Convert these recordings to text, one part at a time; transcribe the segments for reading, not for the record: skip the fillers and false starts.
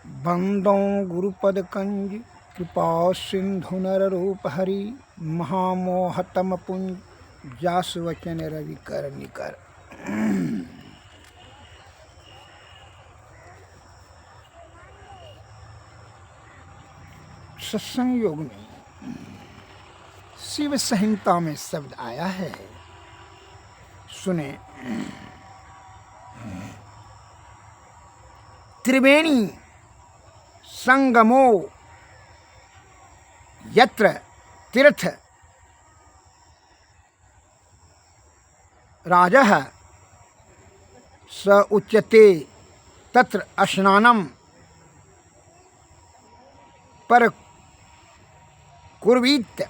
वंदो गुरुपद कंज कृपा सिंधु नर रूप हरि महामोहतम पुंज जास वचन रवि कर निकर। सत्संग योग में शिव संहिता में शब्द आया है, सुने। त्रिवेणी संगमो यत्र तीर्थ राजः स उच्यते तत्र स्नानं पर कुर्वीत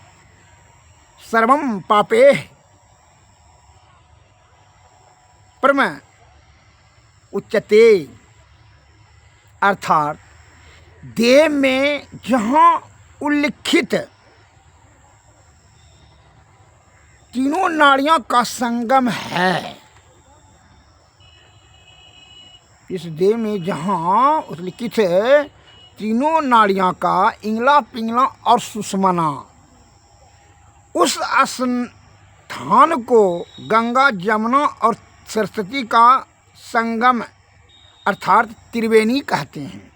सर्वं पापेह परम उच्यते। अर्थात देह में जहाँ उल्लिखित तीनों नाड़ियों का संगम है, इस देह में जहाँ उल्लिखित तीनों नाड़ियों का इंगला पिंगला और सुषुम्ना, उस स्थान को गंगा जमुना और सरस्वती का संगम अर्थात त्रिवेणी कहते हैं।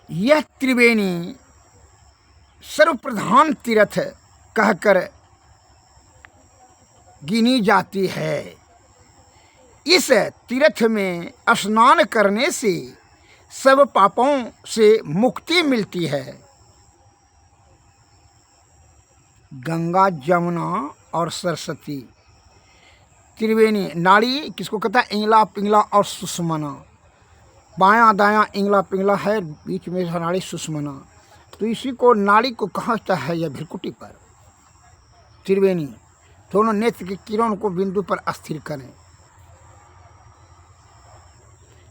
यह त्रिवेणी सर्वप्रधान तीर्थ कहकर गिनी जाती है। इस तीर्थ में स्नान करने से सब पापों से मुक्ति मिलती है। गंगा जमुना और सरस्वती त्रिवेणी नाड़ी किसको कहता है? इंगला पिंगला और सुषुम्ना। बायां दायां इंगला पिंगला है, बीच में नाड़ी सुषुम्ना। तो इसी को नाड़ी को कहा जाता है यह भ्रिकुटी पर त्रिवेणी। दोनों नेत्र के किरण को बिंदु पर स्थिर करें,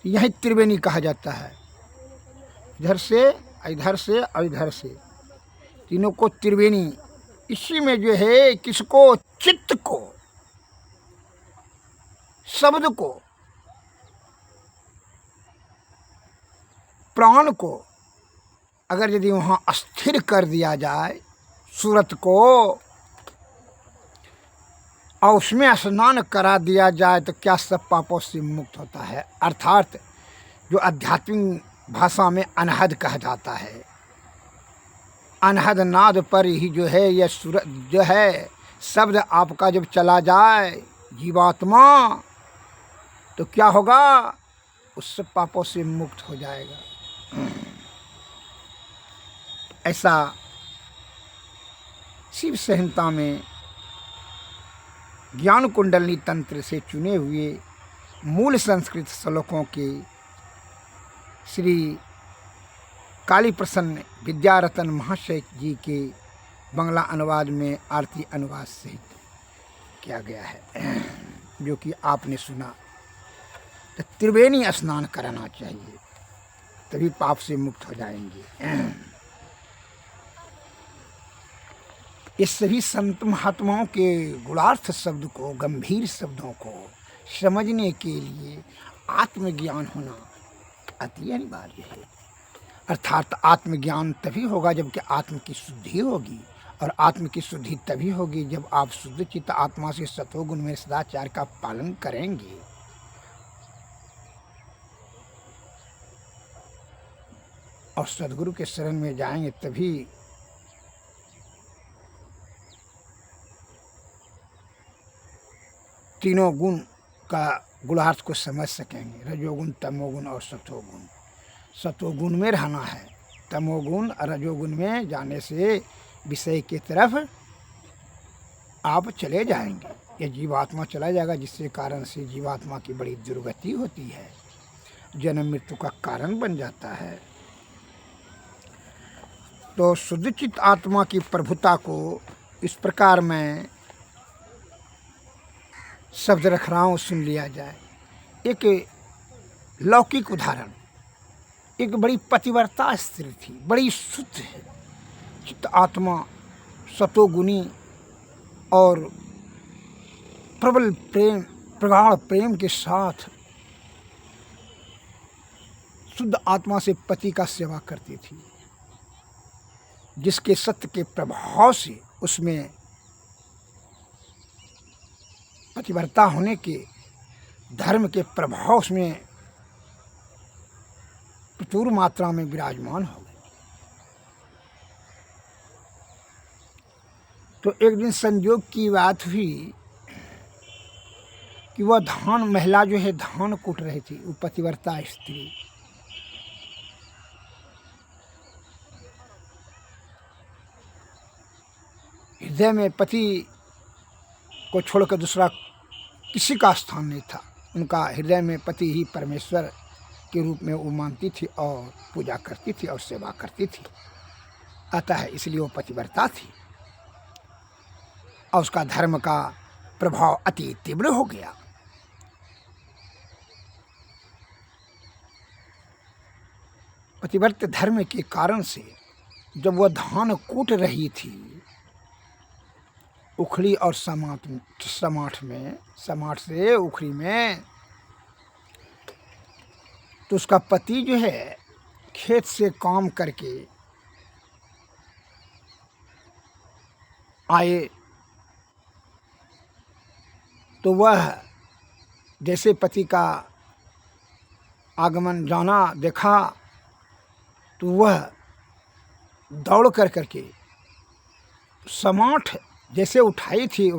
यही त्रिवेणी कहा जाता है। इधर से इधर से और इधर से तीनों को त्रिवेणी। इसी में जो है किसको? चित्त को, शब्द को, प्राण को अगर यदि वहाँ स्थिर कर दिया जाए सूरत को और उसमें स्नान करा दिया जाए तो क्या सब पापों से मुक्त होता है। अर्थात जो आध्यात्मिक भाषा में अनहद कहा जाता है। अनहद नाद पर ही जो है यह सूरत जो है शब्द आपका जब चला जाए जीवात्मा, तो क्या होगा? उस सब पापों से मुक्त हो जाएगा। ऐसा शिव संहिता में ज्ञान कुंडलनी तंत्र से चुने हुए मूल संस्कृत श्लोकों के श्री काली प्रसन्न विद्यारतन महाशय जी के बंगला अनुवाद में आरती अनुवाद सहित किया गया है, जो कि आपने सुना। तो त्रिवेणी स्नान कराना चाहिए, तभी पाप से मुक्त हो जाएंगे। इस सभी संत महात्माओं के गुणार्थ शब्द को, गंभीर शब्दों को समझने के लिए आत्मज्ञान होना अति अनिवार्य है। अर्थात आत्मज्ञान तभी होगा जबकि आत्म की शुद्धि होगी, और आत्म की शुद्धि तभी होगी जब आप शुद्ध चित्त आत्मा से सतोगुण में सदाचार का पालन करेंगे। और सद्गुरु के शरण में जाएंगे, तभी तीनों गुण का गुणार्थ को समझ सकेंगे। रजोगुण, तमोगुण और सतोगुण। सतोगुण में रहना है, तमोगुण और रजोगुण में जाने से विषय की तरफ आप चले जाएंगे। ये जीवात्मा चला जाएगा, जिससे कारण से जीवात्मा की बड़ी दुर्गति होती है, जन्म मृत्यु का कारण बन जाता है। तो शुद्ध चित्त आत्मा की प्रभुता को इस प्रकार मैं शब्द रख रहा हूँ, सुन लिया जाए। एक लौकिक उदाहरण, एक बड़ी पतिव्रता स्त्री थी, बड़ी शुद्ध है चित्त आत्मा, सतोगुणी और प्रबल प्रेम, प्रगाढ़ प्रेम के साथ शुद्ध आत्मा से पति का सेवा करती थी, जिसके सत्य के प्रभाव से उसमें पतिव्रता होने के धर्म के प्रभाव उसमें प्रचुर मात्रा में विराजमान हो गए। तो एक दिन संयोग की बात हुई कि वह महिला जो है धान कूट रही थी, वो पतिव्रता स्त्री। हृदय में पति को छोड़कर दूसरा किसी का स्थान नहीं था। उनका हृदय में पति ही परमेश्वर के रूप में वो मानती थी और पूजा करती थी और सेवा करती थी। अतः इसलिए वो पतिव्रता थी और उसका धर्म का प्रभाव अति तीव्र हो गया। पतिव्रत धर्म के कारण से जब वह धान कूट रही थी उखड़ी और समाठ से उखड़ी में, तो उसका पति जो है खेत से काम करके आए, तो वह जैसे पति का आगमन जाना देखा तो वह दौड़ कर करके समाठ जैसे उठाई थी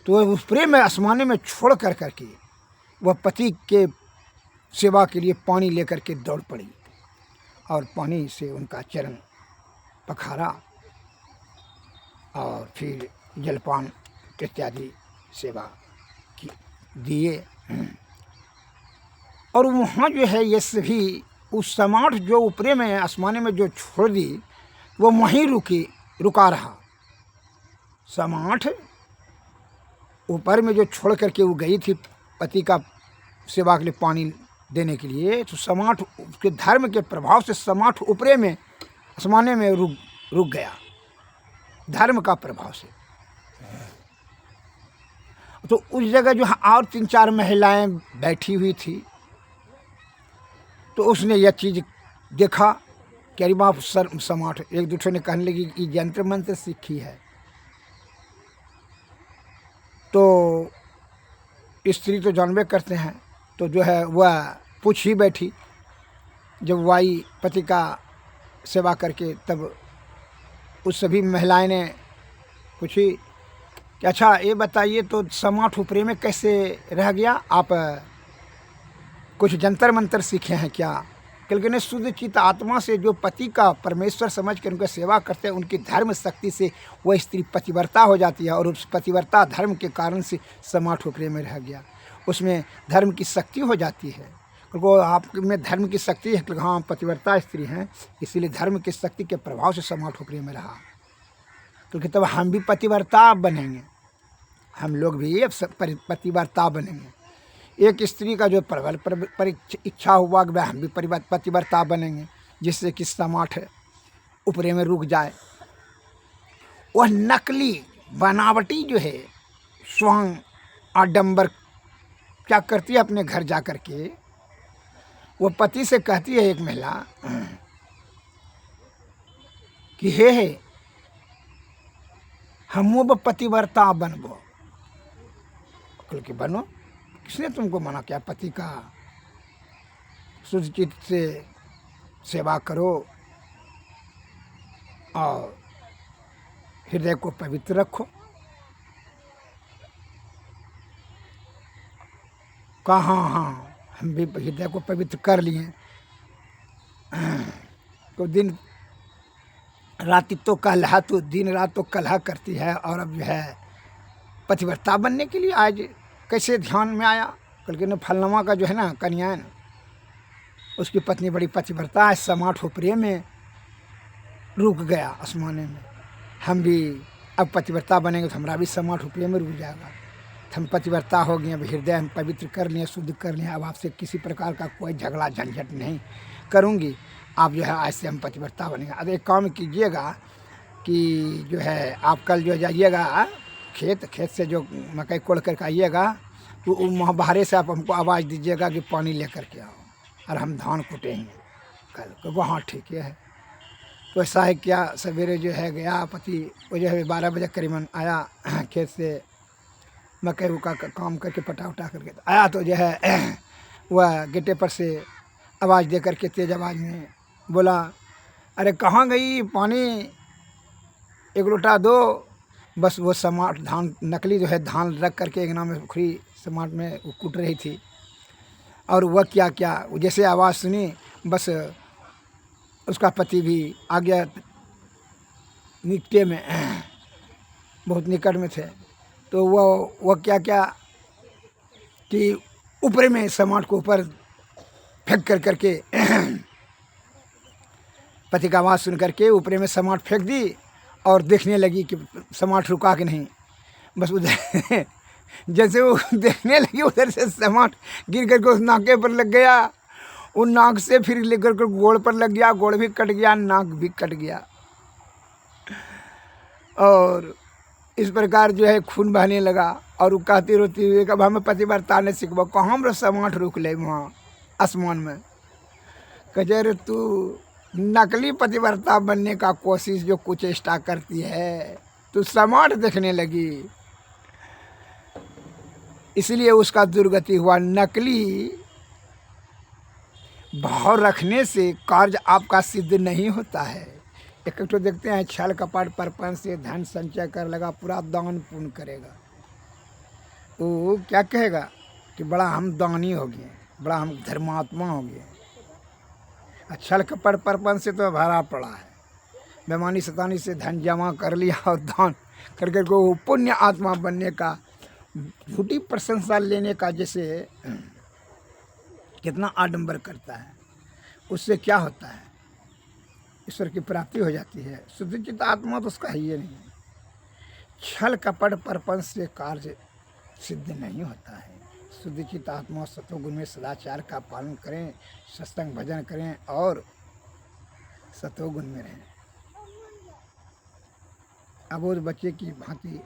तो वह उस प्रेम में आसमाने में छोड़ कर करके वह पति के सेवा के लिए पानी लेकर के दौड़ पड़ी और पानी से उनका चरण पखारा और फिर जलपान इत्यादि सेवा की दिए। और वहाँ जो है ये सभी उस समाठ जो ऊपरे में आसमाने में जो छोड़ दी वो वहीं रुका रहा। समाठ ऊपर में जो छोड़ करके वो गई थी पति का सेवा के लिए पानी देने के लिए, तो समाठ के धर्म के प्रभाव से समाठ ऊपरे में आसमाने में रुक गया धर्म का प्रभाव से। तो उस जगह जो और 3-4 महिलाएं बैठी हुई थी, तो उसने यह चीज़ देखा कि अरे बाप समाठ। एक दूसरे ने कहने लगी कि यंत्र मंत्र सीखी है। तो स्त्री तो जानबे करते हैं, तो जो है वह पूछ ही बैठी। जब वाई पति का सेवा करके तब उस सभी महिलाएं ने पूछी कि अच्छा ये बताइए तो समाठ ऊपरे में कैसे रह गया, आप कुछ जंतर मंत्र सीखे हैं क्या? क्योंकि शुद्ध चित्त आत्मा से जो पति का परमेश्वर समझ कर उनका सेवा करते हैं, उनकी धर्म शक्ति से वह स्त्री पतिव्रता हो जाती है और उस पतिव्रता धर्म के कारण से समाठ ऊपरे में रह गया। उसमें धर्म की शक्ति हो जाती है, क्योंकि आप में धर्म की शक्ति है, क्योंकि हाँ पतिव्रता स्त्री हैं, इसीलिए धर्म की शक्ति के प्रभाव से समाठ ऊपरे में रहा। क्योंकि तब हम भी पतिव्रता बनेंगे, हम लोग भी पतिव्रता बनेंगे। एक स्त्री का जो प्रबल इच्छा हुआ कि हम भी पतिव्रता बनेंगे, जिससे कि समाठ ऊपरे में रुक जाए। वह नकली बनावटी जो है स्वयं आडंबर क्या करती है, अपने घर जा कर के वो पति से कहती है एक महिला कि हे हमो ब पतिव्रता बनबो। कुल के बनो, किसने तुमको मना किया? पति का शुद्ध चित्त से सेवा करो और हृदय को पवित्र रखो। कहा हाँ हाँ हम भी हृदय को पवित्र कर लिए। तो दिन रात तो कलह, तो दिन रात तो कलह करती है, और अब जो है पतिव्रता बनने के लिए आज कैसे ध्यान में आया? क्योंकि फलनमा का जो है ना कन्यान, उसकी पत्नी बड़ी पतिव्रता है, समाठ ऊपरे में रुक गया आसमाने में। हम भी अब पतिव्रता बनेंगे तो हमारा भी समाठ ऊपरे में रुक जाएगा। हम पतिव्रता हो गए, अब हृदय हम पवित्र कर लिए, शुद्ध कर लिए, अब आपसे किसी प्रकार का कोई झगड़ा झंझट नहीं करूँगी। आप जो है आज से हम पतिव्रता बनेंगे। अब एक काम कीजिएगा कि जो है आप कल जो जाइएगा खेत से जो मकई कोड़ करके आइएगा, तो वहाँ बाहर से आप हमको आवाज़ दीजिएगा कि पानी लेकर के आओ। और हम धान कुटेंगे कल। कहो हाँ ठीक है। तो ऐसा है क्या, सवेरे जो है गया पति, वो जो है 12 बजे करीबन आया खेत से, मकई का काम करके पटा उटा करके आया। तो जो है वह गेटे पर से आवाज़ दे करके तेज़ आवाज़ में बोला, अरे कहाँ गई, पानी 1 लोटा दो। बस वो समाट धान, नकली जो है धान रख करके एक नाम में खुली समाट में वो कूट रही थी। और वह क्या क्या जैसे आवाज़ सुनी, बस उसका पति भी आ गया निकटे में, बहुत निकट में थे। तो वह क्या क्या कि ऊपर में समाट को ऊपर फेंक कर करके पति का आवाज़ सुन करके ऊपर में समाट फेंक दी और देखने लगी कि समाट रुका कि नहीं। बस उधर जैसे वो देखने लगी, उधर से समाट गिर करके उस नाके पर लग गया। वो नाक से फिर लेकर के गोड़ पर लग गया, गोड़ भी कट गया, नाक भी कट गया। और इस प्रकार जो है खून बहने लगा। और वो कहती रोती हुई, कब हमें पतिव्रता ने सिखबा, कहाँ हम समाट रुक ले वहाँ आसमान में। कहे रे तू नकली पतिव्रता बनने का कोशिश जो कुछ चेष्टा करती है, तू समाट देखने लगी, इसलिए उसका दुर्गति हुआ। नकली भाव रखने से कार्य आपका सिद्ध नहीं होता है। एक तो देखते हैं छल कपट परपंच से धन संचय कर लगा, पूरा दान पुण्य करेगा। वो क्या कहेगा कि बड़ा हम दानी हो गए, बड़ा हम धर्मात्मा हो गए। छल कपट परपंच से तो भरा पड़ा है, बेमानी सतानी से धन जमा कर लिया और दान कर कर को पुण्य आत्मा बनने का, झूठी प्रशंसा लेने का जैसे कितना आडंबर करता है। उससे क्या होता है, ईश्वर की प्राप्ति हो जाती है। शुद्ध चित्त आत्मा तो उसका है ही नहीं। छल कपट परपंच से कार्य सिद्ध नहीं होता है। शुद्ध चित्त आत्मा सतोगुण में सदाचार का पालन करें, सत्संग भजन करें और सतोगुण में रहें। अबोध बच्चे की भांति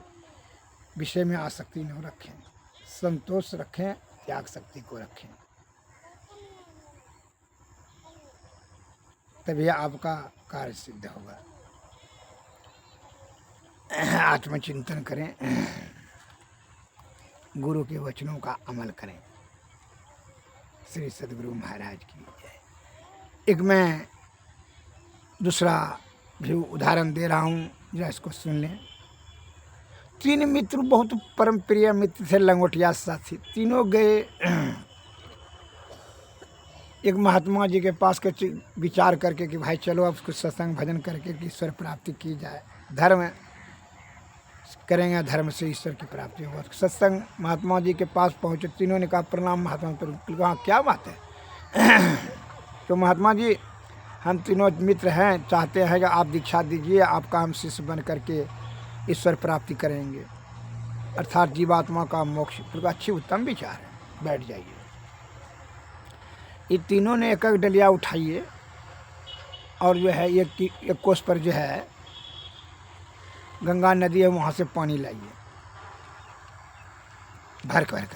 विषय में आसक्ति न रखें, संतोष रखें, त्याग शक्ति को रखें, तभी आपका कार्य सिद्ध होगा। आत्मचिंतन करें, गुरु के वचनों का अमल करें। श्री सद्गुरु महाराज की जय। एक मैं दूसरा भी उदाहरण दे रहा हूँ, जरा इसको सुन लें। 3 मित्र बहुत परम प्रिय मित्र थे, लंगोटिया साथी। तीनों गए एक महात्मा जी के पास के विचार करके कि भाई चलो अब कुछ सत्संग भजन करके कि ईश्वर प्राप्ति की जाए, धर्म करेंगे, धर्म से ईश्वर की प्राप्ति होगा। सत्संग महात्मा जी के पास पहुँचे, तीनों ने कहा प्रणाम महात्मा। पर कहा क्या बात है? तो महात्मा जी हम तीनों मित्र हैं, चाहते हैं कि आप दीक्षा दीजिए, आपका हम शिष्य बन करके ईश्वर प्राप्ति करेंगे, अर्थात जीवात्मा का मोक्ष। तो अच्छी उत्तम विचार है, बैठ जाइए। ये तीनों ने एक एक डलिया उठाइए और जो है एक कोस पर जो है गंगा नदी है, वहाँ से पानी लाइए भर कर।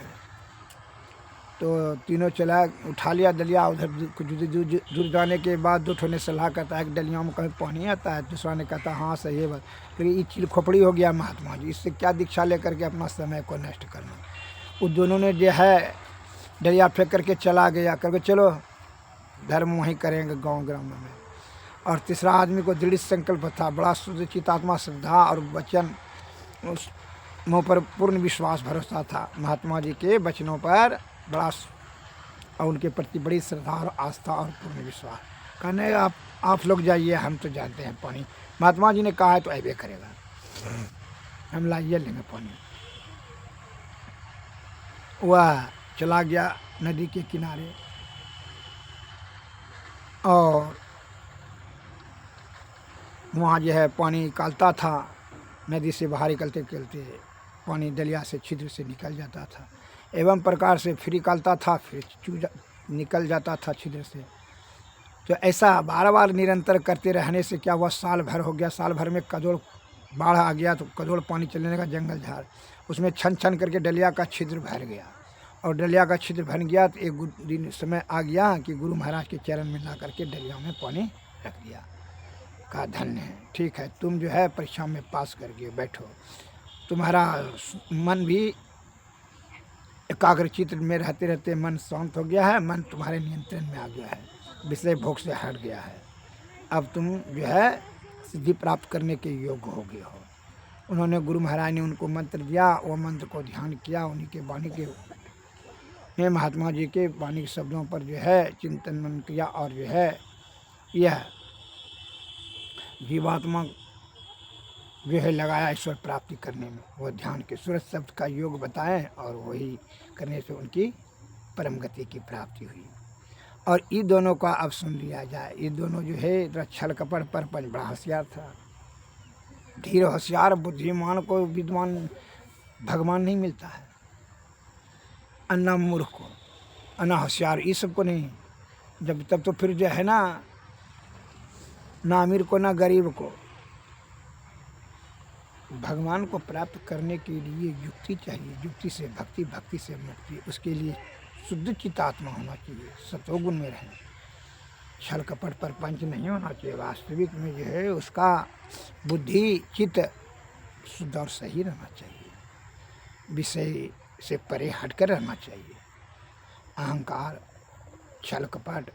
तो तीनों चला, उठा लिया डलिया। उधर कुछ दूर जाने के बाद दो ठो ने सलाह करता है कि डलिया में कहीं पानी आता है। दूसरा ने कहता हाँ सही है बात। फिर ये चिल खोपड़ी हो गया महात्मा जी, इससे क्या दीक्षा लेकर के अपना समय को नष्ट करना। उस दोनों ने जो है डलिया फेंक करके चला गया, करके चलो धर्म वहीं करेंगे गाँव ग्राम में। और तीसरा आदमी को दृढ़ संकल्प था, बड़ा शुद्ध चित्तात्मा, श्रद्धा और वचन, उस मुँह पर पूर्ण विश्वास भरोसा था महात्मा जी के वचनों पर, बड़ा और उनके प्रति बड़ी श्रद्धा और आस्था और पूर्ण विश्वास। कहने आप लोग जाइए, हम तो जानते हैं पानी, महात्मा जी ने कहा है तो ऐबे करेगा, हम लाइए लेंगे पानी। वह चला गया नदी के किनारे और वहाँ जो है पानी निकालता था। नदी से बाहर निकलते निकलते पानी डलिया से छिद्र से निकल जाता था, एवं प्रकार से फिर निकलता था, फिर निकल जाता था छिद्र से। तो ऐसा बार बार निरंतर करते रहने से क्या हुआ, साल भर हो गया। साल भर में कदोड़ बाढ़ आ गया, तो कदोड़ पानी चलने का जंगल झाड़, उसमें छन छन करके डलिया का छिद्र भर गया। और डलिया का छिद्र बन गया तो एक दिन समय आ गया कि गुरु महाराज के चरण में ला करके डलिया में पानी रख दिया। कहा धन्य है, ठीक है, तुम जो है परीक्षा में पास करके बैठो, तुम्हारा मन भी एकाग्रचित में रहते रहते मन शांत हो गया है, मन तुम्हारे नियंत्रण में आ गया है, विषय भोग से हट गया है, अब तुम जो है सिद्धि प्राप्त करने के योग्य हो गए हो। उन्होंने गुरु महाराज ने उनको मंत्र दिया, वो मंत्र को ध्यान किया, उन्हीं के वाणी के महात्मा जी के वाणी के शब्दों पर जो है चिंतन मन किया और जो है यह जीवात्मा जो है लगाया ईश्वर प्राप्ति करने में। वो ध्यान के सूरज शब्द का योग बताएं और वही करने से उनकी परम गति की प्राप्ति हुई। और ये दोनों का अब सुन लिया जाए, ये दोनों जो है छल कपट परपंच बड़ा होशियार था, धीर होशियार बुद्धिमान को विद्वान भगवान नहीं मिलता है, अन्ना मूर्ख को, अन्ना होशियार ये सबको नहीं। जब तब तो फिर जो है ना अमीर को ना गरीब को भगवान को प्राप्त करने के लिए युक्ति चाहिए, युक्ति से भक्ति, भक्ति से मुक्ति, उसके लिए शुद्ध चित्त आत्मा होना चाहिए, सतोगुण में रहें, छल कपट परपंच नहीं होना चाहिए। वास्तविक में जो है उसका बुद्धि चित्त शुद्ध और सही रहना चाहिए, विषय से परे हटकर रहना चाहिए। अहंकार, छल कपट,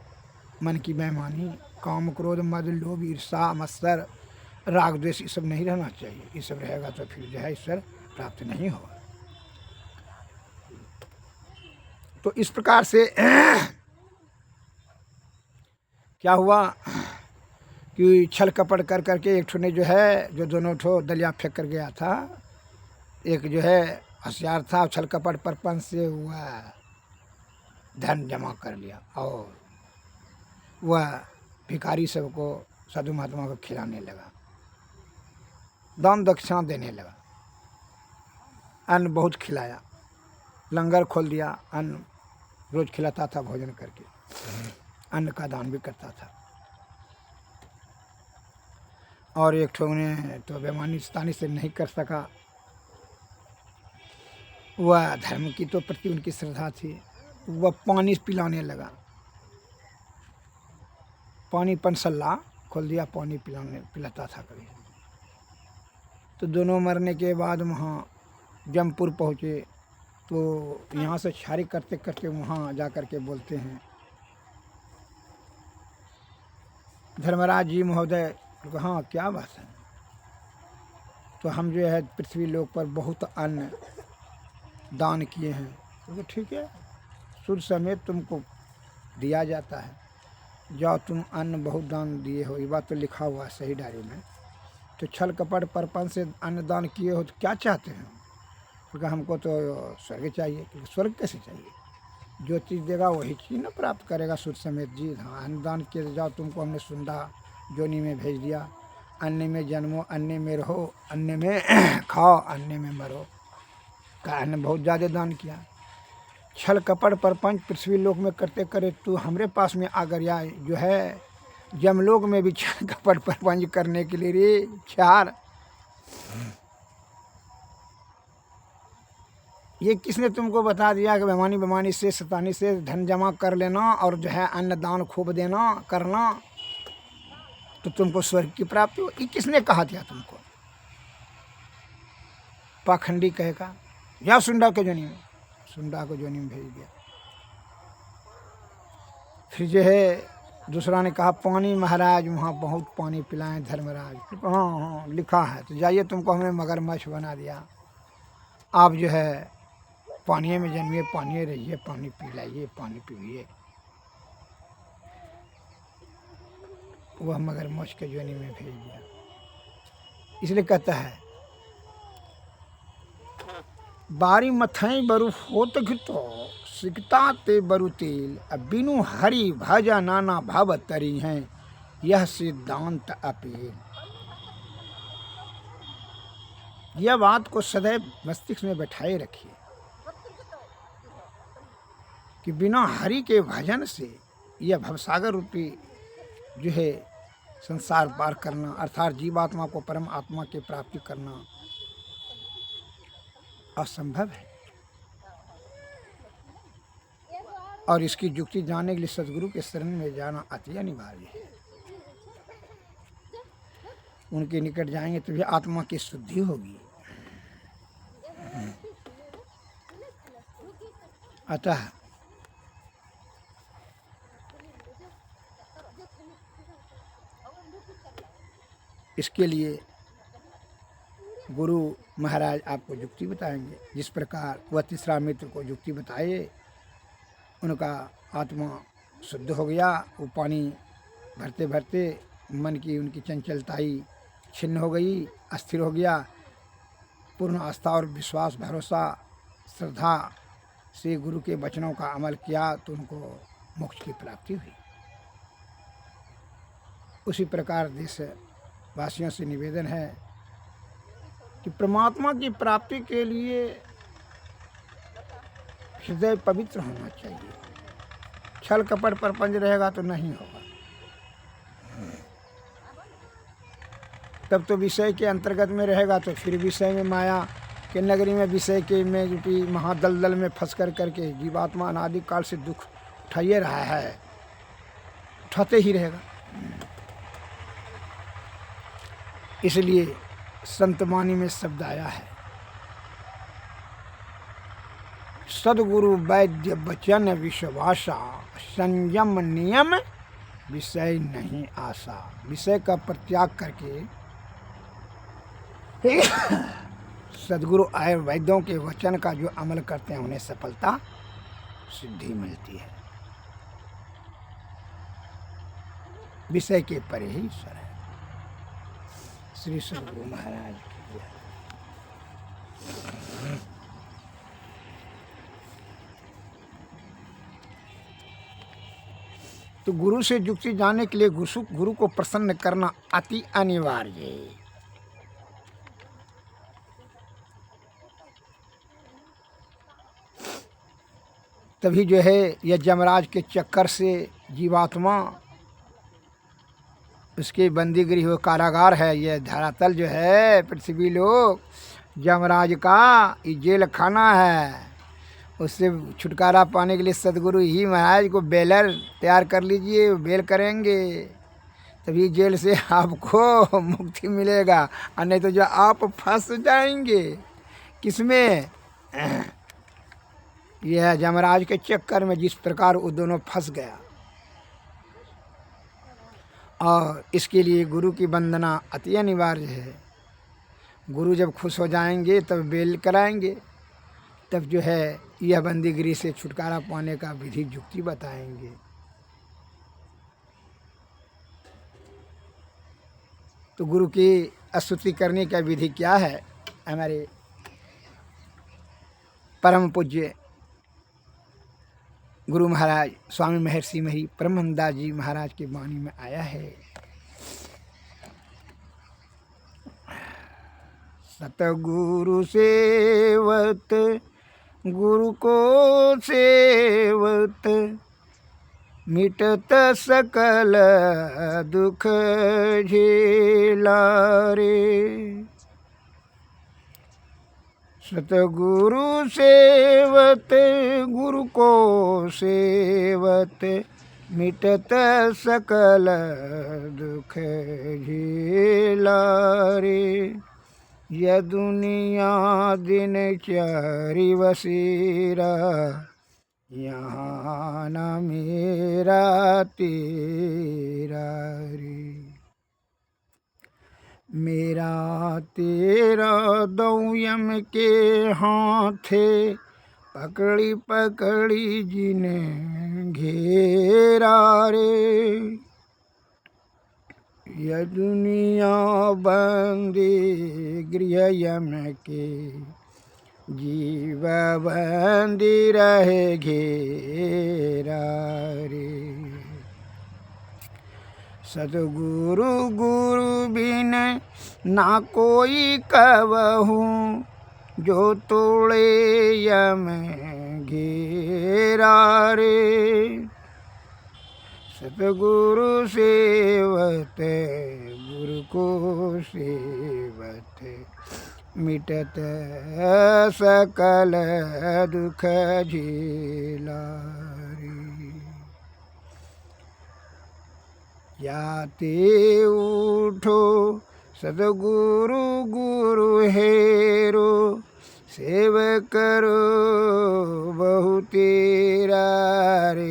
मन की बेईमानी, काम क्रोध मद लोभ ईर्षा मत्सर राग द्वेष ये सब नहीं रहना चाहिए। ये सब रहेगा तो फिर जो है ईश्वर प्राप्त नहीं होगा। तो इस प्रकार से क्या हुआ कि छल कपट कर करके एक ठो ने जो है जो दोनों ठो दलिया फेंक कर गया था, एक जो है होशियार था, छल कपट परपंच से हुआ धन जमा कर लिया और वह भिखारी सबको साधु महात्मा को खिलाने लगा, दान दक्षिणा देने लगा, अन्न बहुत खिलाया, लंगर खोल दिया, अन्न रोज खिलाता था, भोजन करके अन्न का दान भी करता था। और एक ठो ने तो बेईमानी तानी से नहीं कर सका, वह धर्म की तो प्रति उनकी श्रद्धा थी, वह पानी पिलाने लगा, पानी पंसल्ला खोल दिया, पानी पिलाता था कभी। तो दोनों मरने के बाद वहाँ जमपुर पहुँचे तो यहाँ से छारी करते करते वहाँ जा कर के बोलते हैं, धर्मराज जी महोदय, हाँ क्या बात है, तो हम जो है पृथ्वी लोक पर बहुत अन्न दान किए हैं। तो ठीक है, सूर्य समेत तुमको दिया जाता है, जाओ तुम अन्न बहुत दान दिए हो, ये बात तो लिखा हुआ है सही डायरी में। तो छल कपट परपंच से अन्न दान किए हो तो क्या चाहते हैं? क्योंकि हमको तो स्वर्ग चाहिए। क्योंकि स्वर्ग कैसे चाहिए? जो चीज़ देगा वही चीज़ ना प्राप्त करेगा सूर्य समेत जी। हाँ, अन्नदान किए जाओ, तुमको हमने सुंदा जोनी में भेज दिया, अन्य में जन्मो, अन्य में रहो, अन्य में खाओ, अन्य में मरो, का अन्न बहुत ज़्यादा दान किया। छल कपट परपंच पृथ्वी लोक में करते करे तू हमरे पास में आकर या जो है जमलोक में भी छल कपट परपंच करने के लिए रे चार। ये किसने तुमको बता दिया कि बेईमानी बेईमानी से शैतानी से धन जमा कर लेना और जो है अन्न दान खूब देना करना तो तुमको स्वर्ग की प्राप्ति हो? ये किसने कहा दिया तुमको? पाखंडी कहेगा या सुंडा के जोनी में, सुंडा को जोनी में भेज दिया। फिर जो है दूसरा ने कहा पानी महाराज वहाँ बहुत पानी पिलाएं धर्मराज। हाँ हाँ लिखा है, तो जाइए तुमको हमने मगरमच्छ बना दिया, आप जो है पानी में जन्मिए, पानी रहिए, पानी पिलाइए, पानी पीजिए। वह मगरमच्छ के जोनी में भेज दिया। इसलिए कहता है बारी मथई बरु होत घितो सिकता ते बरु तेल, बिनु हरि भजा नाना भाव तरी हैं, यह सिद्धांत अपेल। यह बात को सदैव मस्तिष्क में बैठाए रखिए कि बिना हरि के भजन से यह भवसागर रूपी जो है संसार पार करना अर्थात जीवात्मा को परम आत्मा की प्राप्ति करना असंभव है। और इसकी युक्ति जानने के लिए सदगुरु के शरण में जाना अति अनिवार्य है। उनके निकट जाएंगे तभी आत्मा की शुद्धि होगी। अतः इसके लिए गुरु महाराज आपको युक्ति बताएंगे। जिस प्रकार वह तीसरा मित्र को युक्ति बताए, उनका आत्मा शुद्ध हो गया। वो पानी भरते भरते मन की उनकी चंचलताई छिन्न हो गई, अस्थिर हो गया। पूर्ण आस्था और विश्वास भरोसा श्रद्धा से गुरु के वचनों का अमल किया तो उनको मोक्ष की प्राप्ति हुई। उसी प्रकार देशवासियों से निवेदन है कि परमात्मा की प्राप्ति के लिए हृदय पवित्र होना चाहिए। छल कपट परपंच रहेगा तो नहीं होगा। तब तो विषय के अंतर्गत में रहेगा तो फिर विषय में माया के नगरी में विषय के में जुटी महादलदल में फंस करके जीवात्मा अनादिकाल से दुख उठाइए रहा है, उठाते ही रहेगा। इसलिए संतवाणी में शब्द आया है, सदगुरु वैद्य वचन विश्वासा, संयम नियम विषय नहीं आशा। विषय का परित्याग करके सदगुरु आए वैद्यों के वचन का जो अमल करते हैं उन्हें सफलता सिद्धि मिलती है। विषय के परे ही ईश्वर है। श्री सदगुरु महाराज की जय। तो गुरु से युक्ति जानने के लिए गुरु को प्रसन्न करना अति अनिवार्य है। तभी जो है यह यमराज के चक्कर से जीवात्मा उसके बंदीगृह हो कारागार है। यह धरातल जो है पृथ्वी लोक यमराज का ये जेल खाना है। उससे छुटकारा पाने के लिए सदगुरु ही महाराज को बेलर तैयार कर लीजिए, बेल करेंगे तभी जेल से आपको मुक्ति मिलेगा, और नहीं तो जो आप फंस जाएंगे किसमें, यह यमराज के चक्कर में। जिस प्रकार वो दोनों फंस गया। और इसके लिए गुरु की वंदना अति अनिवार्य है। गुरु जब खुश हो जाएंगे तब बेल कराएंगे, तब जो है यह बंदीगिरी से छुटकारा पाने का विधि युक्ति बताएंगे। तो गुरु की स्तुति करने का विधि क्या है? हमारे परम पूज्य गुरु महाराज स्वामी महर्षि मही परमहंसदास जी महाराज की वाणी में आया है। सतगुरु सेवत गुरु को सेवत, मिटत सकल दुख झेला रे। सतगुरु सेवत गुरु को सेवत, मिटत सकल दुख झेला रे। यह दुनिया दिन चरी वसीरा, यहाँ न मेरा तेरा रे। मेरा तेरा दौयम के हाथे, पकड़ी पकड़ी जिने घेरा रे। यह दुनिया बंदी गृह यम के, जीव बंदी रहे घेरा रे। सदगुरु गुरु बिन ना कोई कबहू, जो तोड़े यम घेरा रे। सतगुरु सेवत गुरु को सेवत, मिटत सकल दुख झेला रे। जाते उठो सदगुरु गुरु हेरो, सेव करो बहु तेरा रे।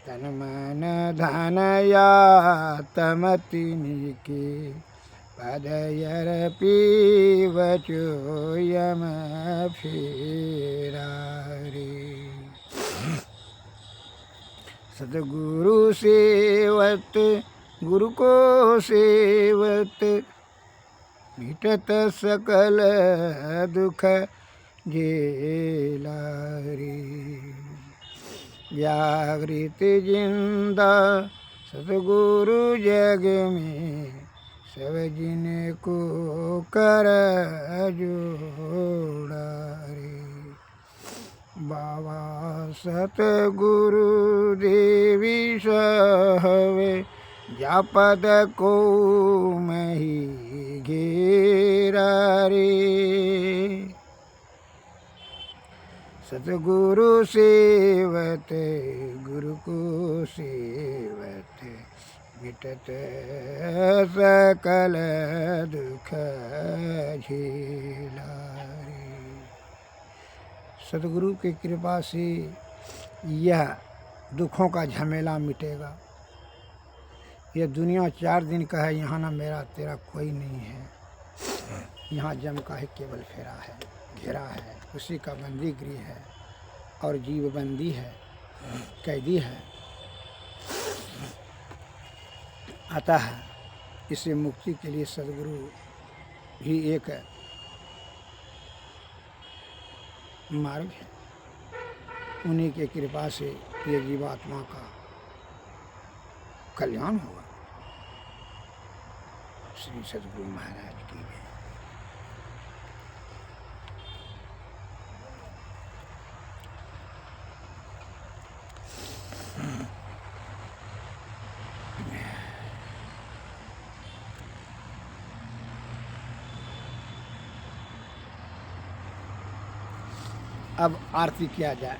तन मन धन या तिनके, पदयर पीवचो यम फेरा रे। सतगुरु सेवत गुरु को सेवत, मिटत सकल दुख झेला रे। जागृत जिंदा सतगुरु जग में, सब जिन को कर जोड़ा रे। बाबा सतगुरु देवी सहवे, जापद को मही घेरा रे। सतगुरु सेवत गुरु को सेवत, मिटत सकल दुख झेला रे। सतगुरु की कृपा से यह दुखों का झमेला मिटेगा। यह दुनिया 4 दिन का है, यहाँ ना मेरा तेरा कोई नहीं है। यहाँ जम का ही केवल फेरा है, घेरा है, उसी का बंदी गृह है और जीव बंदी है, कैदी है। अतः इसे मुक्ति के लिए सद्गुरु ही एक मार्ग है। उन्हीं के कृपा से ये जीवात्मा का कल्याण होगा। श्री सद्गुरु महाराज की जय। अब आरती किया जाए।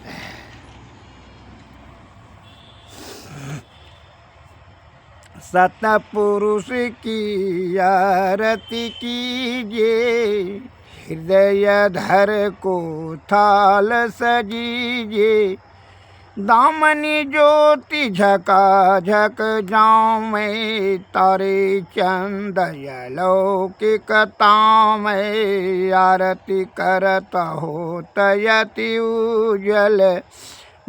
सतपुरुष की आरती कीजिए, हृदय धर को थाल सजीजे। दामनी ज्योति झका झक जाऊं मैं, तारे चंद अलौकिकता में। आरती करता हो तयति उजल,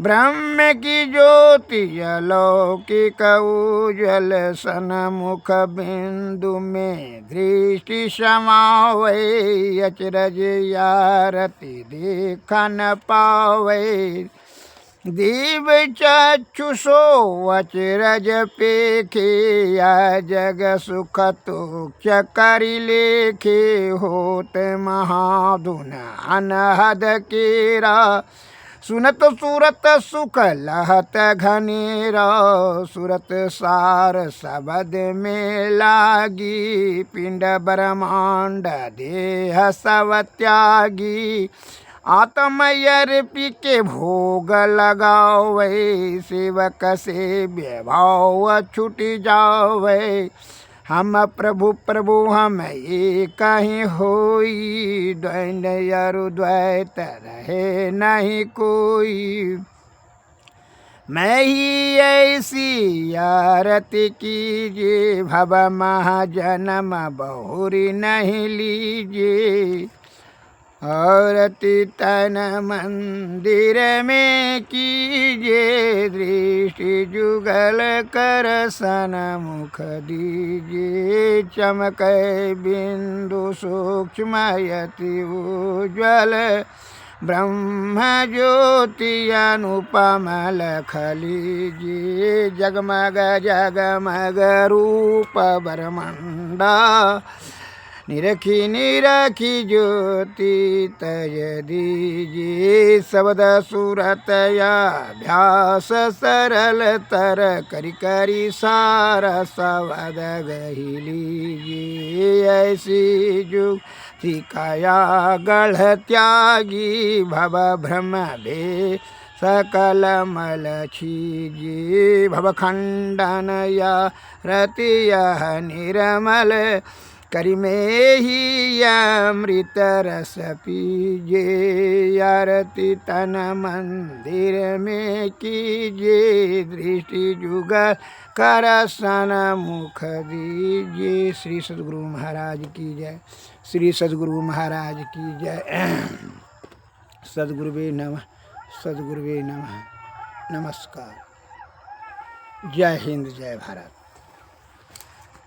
ब्रह्म की ज्योति अलौकिक उजल। सन्मुख बिंदु में दृष्टि समावे, अचरज आरती देख न पावे। दीव चक्षुषो अचरज पेखे, या जग सुख तो चकरी लेखे। होत महाधुन अनहद केरा, सुनत सूरत सुख लहत घनेरा। सुरत सार सबद में लागी, पिंड ब्रह्मांड देह सब त्यागी। आत्मयर्पी के भोग लगावे, सेवक से व्यभाव छूट जावे। हम प्रभु प्रभु हम एक ही होई, द्वैन अरु द्वैत रहे नहीं कोई। मैं ही ऐसी आरती कीजिए, भव महाजन्म बहुरी नहीं लीजिए। आरती तन मंदिर में कीजिए, दृष्टि जुगल कर सन्मुख दीजिए। चमके बिंदु सूक्ष्म यति उज्ज्वल, ब्रह्म ज्योति अनुपम लख लीजिए। जगमग जगमग रूप ब्रह्मांडा, निरखी निरखी ज्योति तय दीजिए। शब्द सूरत अभ्यास सरल तर, करी करी सारा शब्द गही लीजिए। ऐसी जुक्ति काया गढ़ त्यागी, भव भ्रम भे सकल मल छीजे भवखंडन या रतिय निर्मल करि में ही अमृत रस पीजे आरती तन मंदिर में कीजे दृष्टि जुगल कर सन मुख दीजिए। श्री सद्गुरु महाराज की जय। श्री सद्गुरु महाराज की जय। सद्गुरुवे नमः। सद्गुरुवे नमः। नमस्कार। जय हिंद जय भारत।